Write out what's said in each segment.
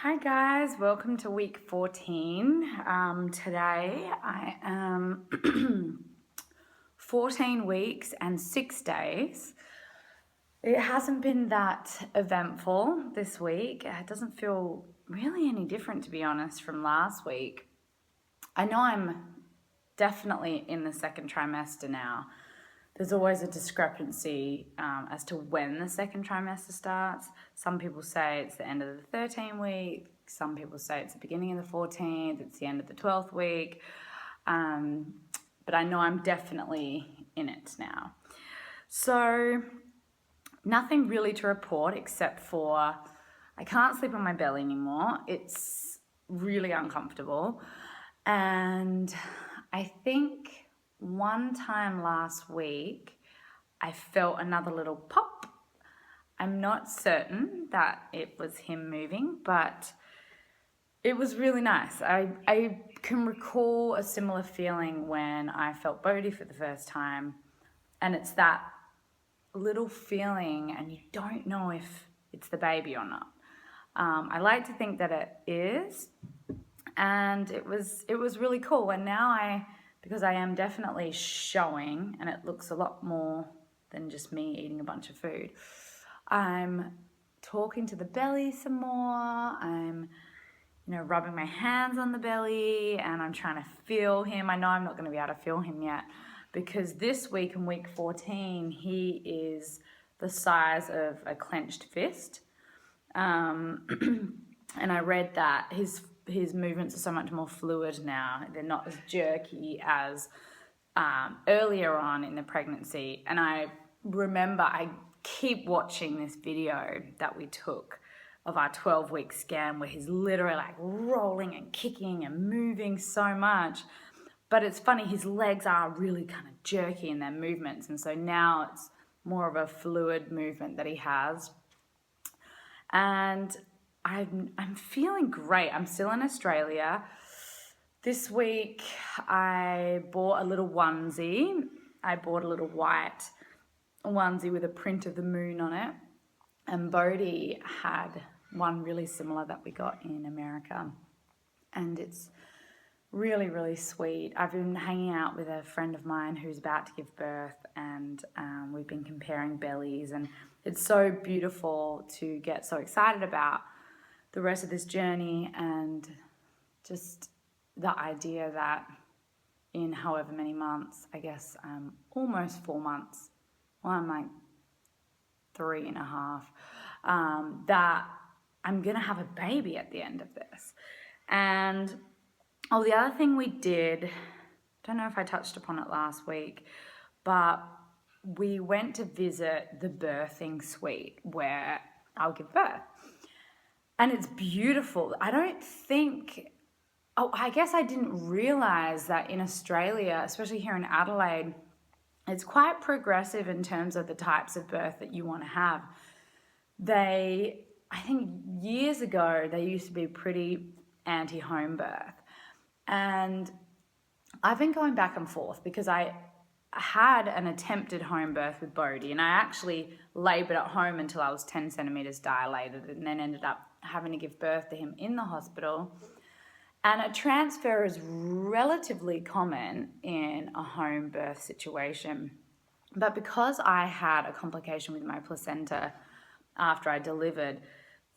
Hi guys, welcome to week 14. Today I am 14 weeks and 6 days. It hasn't been that eventful this week. It doesn't feel really any different, to be honest, from last week. I know I'm definitely in the second trimester now. There's always a discrepancy as to when the second trimester starts. Some people say it's the end of the 13th week. Some people say it's the beginning of the 14th. It's the end of the 12th week. But I know I'm definitely in it now. So nothing really to report except for I can't sleep on my belly anymore. It's really uncomfortable. And I think one time last week, I felt another little pop. I'm not certain that it was him moving, but it was really nice. I can recall a similar feeling when I felt Bodhi for the first time, and it's that little feeling, and you don't know if it's the baby or not. I like to think that it is, and it was really cool. And now because I am definitely showing, and it looks a lot more than just me eating a bunch of food, I'm talking to the belly some more. I'm rubbing my hands on the belly, and I'm trying to feel him. I know I'm not going to be able to feel him yet, because this week in week 14 he is the size of a clenched fist. And I read that his movements are so much more fluid now. They're not as jerky as earlier on in the pregnancy. And I remember I keep watching this video that we took of our 12-week scan where he's literally like rolling and kicking and moving so much. But it's funny, his legs are really kind of jerky in their movements. And so now it's more of a fluid movement that he has. And I'm feeling great. I'm still in Australia. This week I bought a little onesie. I bought a little white onesie with a print of the moon on it. And Bodhi had one really similar that we got in America. And it's really, really sweet. I've been hanging out with a friend of mine who's about to give birth, and we've been comparing bellies, and it's so beautiful to get so excited about the rest of this journey, and just the idea that in however many months, I guess almost 4 months, well, I'm like 3.5, that I'm gonna have a baby at the end of this. And the other thing we did, don't know if I touched upon it last week, but we went to visit the birthing suite where I'll give birth. And it's beautiful. I guess I didn't realize that in Australia, especially here in Adelaide, it's quite progressive in terms of the types of birth that you want to have. I think years ago, they used to be pretty anti-home birth. And I've been going back and forth because I had an attempted home birth with Bodhi, and I actually laboured at home until I was 10 centimetres dilated, and then ended up having to give birth to him in the hospital. And a transfer is relatively common in a home birth situation. But because I had a complication with my placenta after I delivered,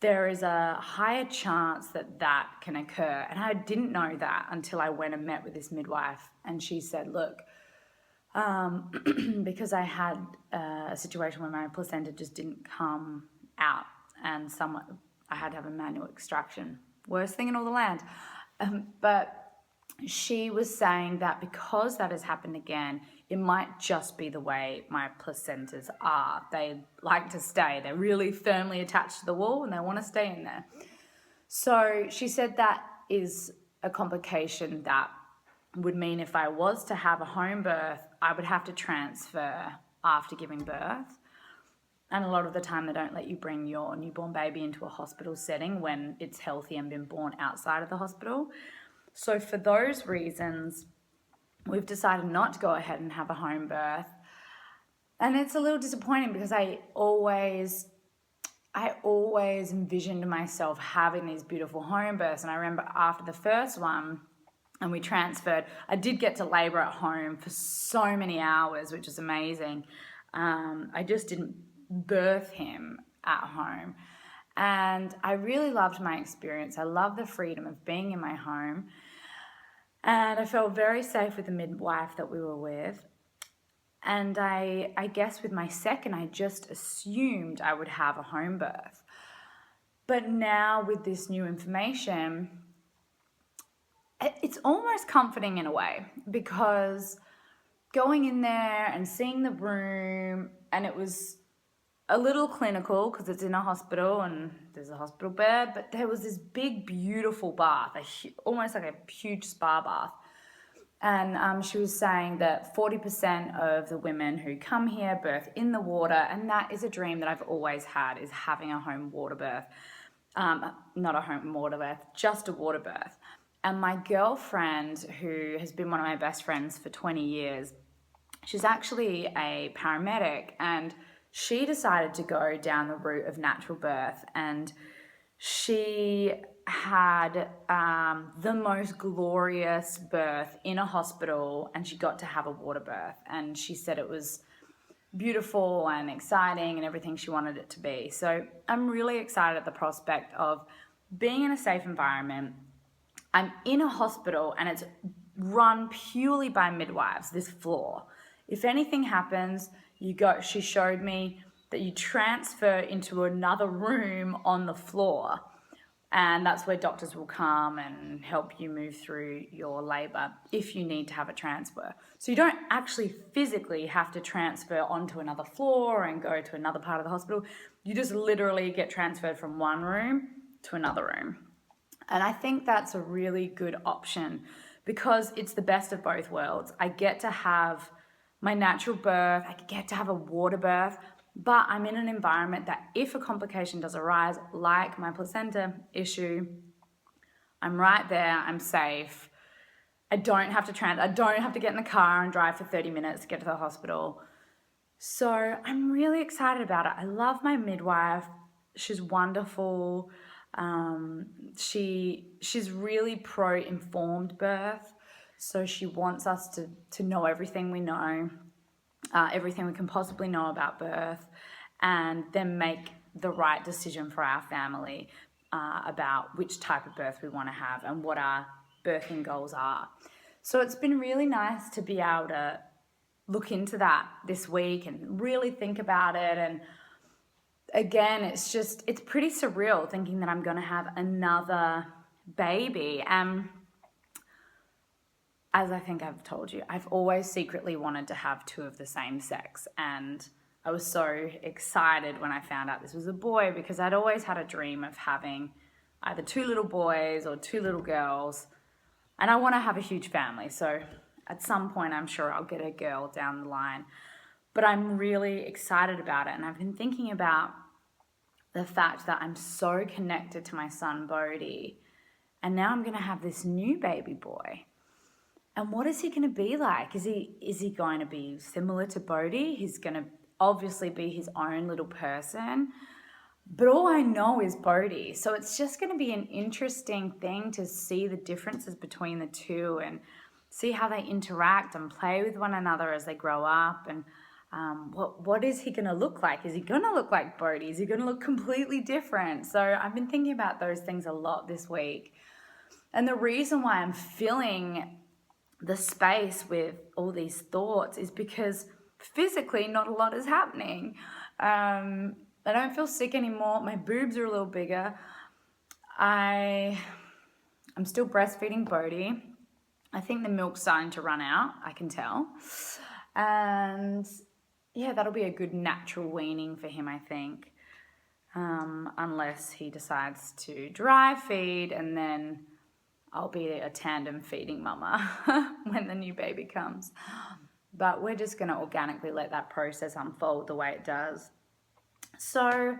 there is a higher chance that can occur. And I didn't know that until I went and met with this midwife. And she said, look, because I had a situation where my placenta just didn't come out, and I had to have a manual extraction. Worst thing in all the land. But she was saying that because that has happened again, it might just be the way my placentas are. They like to stay. They're really firmly attached to the wall, and they want to stay in there. So she said that is a complication that would mean if I was to have a home birth, I would have to transfer after giving birth. And a lot of the time they don't let you bring your newborn baby into a hospital setting when it's healthy and been born outside of the hospital. So for those reasons, we've decided not to go ahead and have a home birth. And it's a little disappointing because I I always envisioned myself having these beautiful home births. And I remember after the first one, and we transferred, I did get to labor at home for so many hours, which is amazing. I just didn't birth him at home. And I really loved my experience. I love the freedom of being in my home. And I felt very safe with the midwife that we were with. And I guess with my second, I just assumed I would have a home birth. But now with this new information, it's almost comforting in a way, because going in there and seeing the room, and it was a little clinical because it's in a hospital and there's a hospital bed, but there was this big, beautiful bath, almost like a huge spa bath. And she was saying that 40% of the women who come here birth in the water, and that is a dream that I've always had, is having a home water birth. Not a home water birth, just a water birth. And my girlfriend, who has been one of my best friends for 20 years, she's actually a paramedic, and she decided to go down the route of natural birth, and she had the most glorious birth in a hospital, and she got to have a water birth, and she said it was beautiful and exciting and everything she wanted it to be. So I'm really excited at the prospect of being in a safe environment. I'm in a hospital and it's run purely by midwives, this floor. If anything happens, she showed me that you transfer into another room on the floor, and that's where doctors will come and help you move through your labor if you need to have a transfer. So you don't actually physically have to transfer onto another floor and go to another part of the hospital. You just literally get transferred from one room to another room. And I think that's a really good option because it's the best of both worlds. I get to have my natural birth, I get to have a water birth, but I'm in an environment that if a complication does arise, like my placenta issue, I'm right there, I'm safe. I don't have to get in the car and drive for 30 minutes to get to the hospital. So I'm really excited about it. I love my midwife. She's wonderful. She's really pro-informed birth. So she wants us to know everything we know, everything we can possibly know about birth, and then make the right decision for our family about which type of birth we want to have and what our birthing goals are. So it's been really nice to be able to look into that this week and really think about it. And again, it's pretty surreal thinking that I'm going to have another baby. As I think I've told you, I've always secretly wanted to have two of the same sex, and I was so excited when I found out this was a boy because I'd always had a dream of having either two little boys or two little girls, and I want to have a huge family, so at some point I'm sure I'll get a girl down the line. But I'm really excited about it, and I've been thinking about the fact that I'm so connected to my son Bodhi, and now I'm going to have this new baby boy. And what is he going to be like? Is he going to be similar to Bodhi? He's going to obviously be his own little person. But all I know is Bodhi. So it's just going to be an interesting thing to see the differences between the two and see how they interact and play with one another as they grow up. And what is he going to look like? Is he going to look like Bodhi? Is he going to look completely different? So I've been thinking about those things a lot this week. And the reason why I'm filling the space with all these thoughts is because physically not a lot is happening. I don't feel sick anymore. My boobs are a little bigger. I'm still breastfeeding Bodhi. I think the milk's starting to run out, I can tell. And yeah, that'll be a good natural weaning for him, I think. Unless he decides to dry feed, and then I'll be a tandem feeding mama when the new baby comes. But we're just going to organically let that process unfold the way it does. So,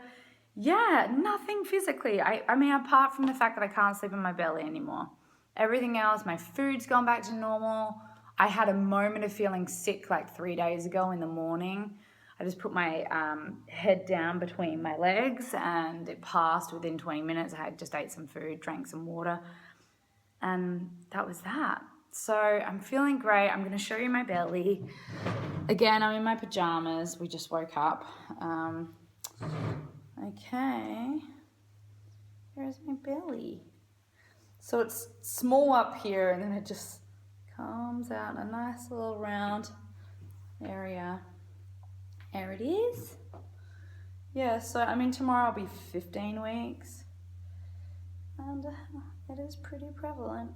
yeah, nothing physically. I mean, apart from the fact that I can't sleep in my belly anymore. Everything else, my food's gone back to normal. I had a moment of feeling sick like 3 days ago in the morning. I just put my head down between my legs and it passed within 20 minutes. I just ate some food, drank some water, and that was that. So I'm feeling great. I'm going to show you my belly. Again, I'm in my pajamas. We just woke up. Okay. Here's my belly. So it's small up here and then it just comes out in a nice little round area. There it is. Yeah, so I mean tomorrow I'll be 15 weeks. And it is pretty prevalent.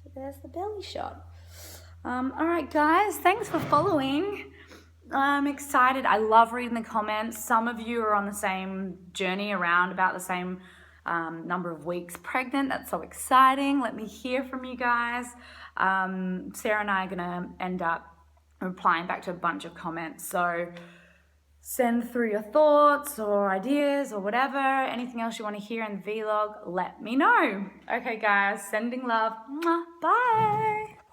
So there's the belly shot. Alright guys, thanks for following. I'm excited. I love reading the comments. Some of you are on the same journey, around about the same number of weeks pregnant. That's so exciting. Let me hear from you guys. Sarah and I are going to end up replying back to a bunch of comments. So send through your thoughts or ideas or whatever. Anything else you want to hear in the vlog, let me know. Okay guys, sending love. Mwah. Bye.